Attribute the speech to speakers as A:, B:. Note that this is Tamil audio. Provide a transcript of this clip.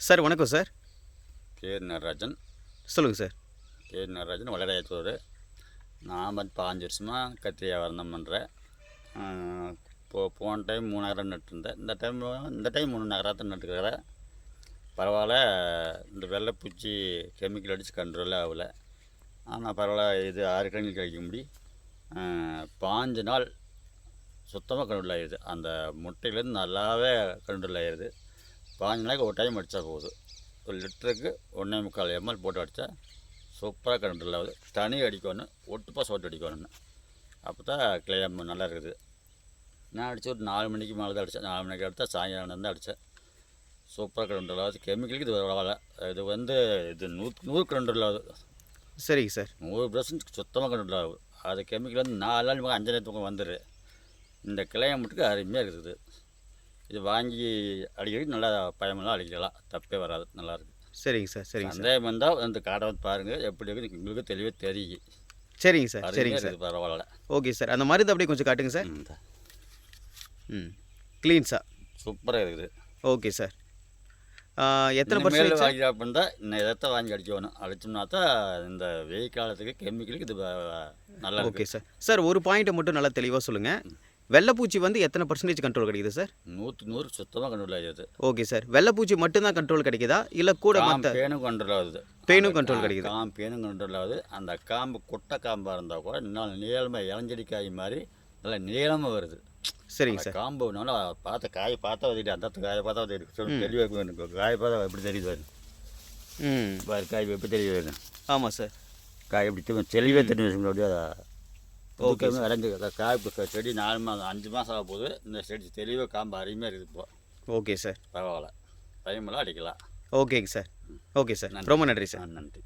A: சார் வணக்கம் சார்.
B: பேர் நடராஜன்.
A: சொல்லுங்கள் சார்.
B: பேர் நடராஜன், வளராயத்தூர். நான் 5 வருஷமாக கத்திரி வியாபாரம் பண்ணுறேன். போன டைம் 3 நகரம் நட்டுருந்தேன். இந்த டைம் 3 நகரத்தை நட்டுக்கிறேன். பரவாயில்ல. இந்த வெள்ளைப்பூச்சி கெமிக்கல் அடித்து கண்ட்ரோல் ஆகலை. ஆனால் பரவாயில்ல, இது 6 கணிகள் கிடைக்க முடி 5 நாள் சுத்தமாக கண்ட்ரோல் ஆகிடுது. அந்த முட்டையிலேருந்து நல்லாவே கண்ட்ரோல் ஆகிடுது. 5 நாளைக்கு ஒரு டைம் அடித்தா போகுது. ஒரு லிட்டருக்கு 1.25 ml போட்டு அடித்தா சூப்பராக கண்ட்ரோல் ஆகுது. தனி அடிக்கணும், ஒட்டுப்பா சோட்டு அடிக்கணும்னு. அப்போ தான் கிளையம் நல்லா இருக்குது. நான் அடித்து ஒரு 4 மணிக்கு மேலே தான் அடித்தேன். 4 மணிக்கு அடித்தா சாயங்காலம் தான் அடித்தேன். சூப்பராக கண்ட்ரோல் ஆகுது. கெமிக்கலுக்கு இது பரவாயில்ல. இது 100 கண்ட்ரோல் ஆகுது.
A: சரிங்க சார்.
B: 100% சுத்தமாக கண்ட்ரோல் ஆகுது. அது கெமிக்கல் வந்து 4 நாள் 5 நேரத்துக்கு வந்துடு. இந்த கிளையம் மட்டுக்கு அருமையாக இருக்குது. இது வாங்கி அடிக்கடி நல்லா பயமெல்லாம் அடிக்கலாம், தப்பே வராது, நல்லாயிருக்கு.
A: சரிங்க சார். சரிங்க சார்.
B: சந்தேகம் வந்தால் வந்து காட்டை வந்து பாருங்கள், எப்படி இருக்குது உங்களுக்கு தெளிவாக தெரியும்.
A: சரிங்க சார். சரிங்க சார்.
B: பரவாயில்ல.
A: Okay sir. அந்த மருந்து அப்படியே கொஞ்சம் காட்டுங்க சார். க்ளீன்ஸா
B: சூப்பராக இருக்குது.
A: Okay sir. எத்தனை பர்சன்டேஜ்
B: வாங்கி அப்படின்னா இன்னும் எதை வாங்கி அடிக்கணும். அடித்தோம்னா தான் இந்த வெயில் காலத்துக்கு கெமிக்கலுக்கு இது நல்லா.
A: Okay sir. சார் ஒரு பாயிண்ட்டை மட்டும் நல்லா தெளிவாக சொல்லுங்கள். வெள்ளைப்பூச்சி வந்து எத்தனை பர்சன்டேஜ் கண்ட்ரோல் கிடைக்குது சார்?
B: 100 சுத்தமாக கண்ட்ரோல் ஆகிடுது.
A: Okay sir. வெள்ளைப்பூச்சி மட்டும்தான் கண்ட்ரோல் கிடைக்குதா இல்லை கூட மற்ற
B: பேனும் கண்ட்ரோல் ஆகுது?
A: பேனும் கண்ட்ரோல் கிடைக்குது.
B: பேனும் கண்ட்ரோல் ஆகுது. அந்த காம்பு குட்டை காம்பாக இருந்தால் கூட இன்னும் நீளமாக இளஞ்செடி காய் மாதிரி நல்லா நீளமாக வருது.
A: சரிங்க சார்.
B: காம்பு நல்லா பார்த்த காயை பார்த்தா வந்துட்டு அந்த காயை பார்த்தா வந்துட்டு தெளிவாக எனக்கு காயை பார்த்தா எப்படி தெரியுது வேறு காய் எப்படி தெரியுது?
A: ஆமாம் சார்.
B: காய் எப்படி தெளிவாக தெரியும் அப்படியே. ஓகே. விளைஞ்சி காய் செடி 5 மாதம் ஆக போகுது. இந்த செடி தெளிவாக காம்பு அருமையாக இருக்குது இப்போ.
A: Okay sir.
B: பரவாயில்ல, டைமெல்லாம் அடிக்கலாம்.
A: ஓகேங்க சார். Okay sir. ரொம்ப நன்றி சார்.
B: நன்றி.